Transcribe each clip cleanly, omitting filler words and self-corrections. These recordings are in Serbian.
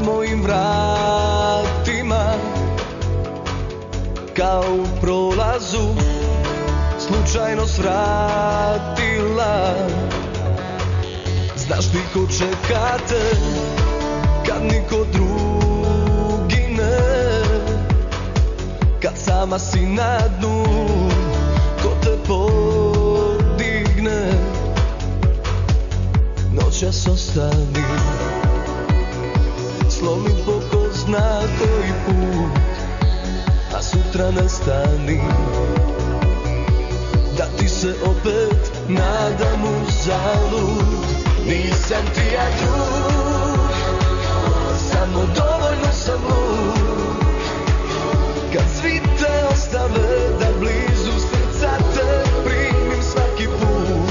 mojim vratima, kao u prolazu slučajno svratila. Znaš ti ko čeka te kad niko drugi ne, kad sama si na dnu, ko te podigne. Noćas ostani, slomi po ko zna koji put, a sutra nestani. Da ti se opet nadam uzalud, nisam ti ja drug, samo dovoljno sam lud. Kad svi te ostave da blizu srca te primim svaki put.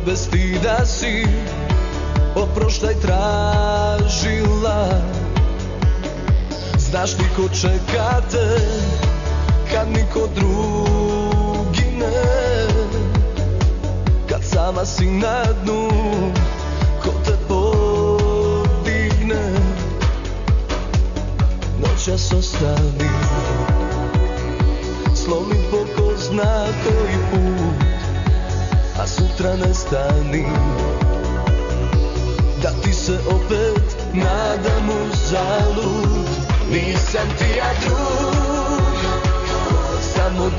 Bez stida si oproštaj tražila. Znaš ti ko čeka te kad niko drugi ne, kad sama si na dnu, ko te podigne. Noćas ostani, slomi po ko zna koji put, a sutra nestani. Da ti se opet nadam uzalud, nisam ti ja drug, samo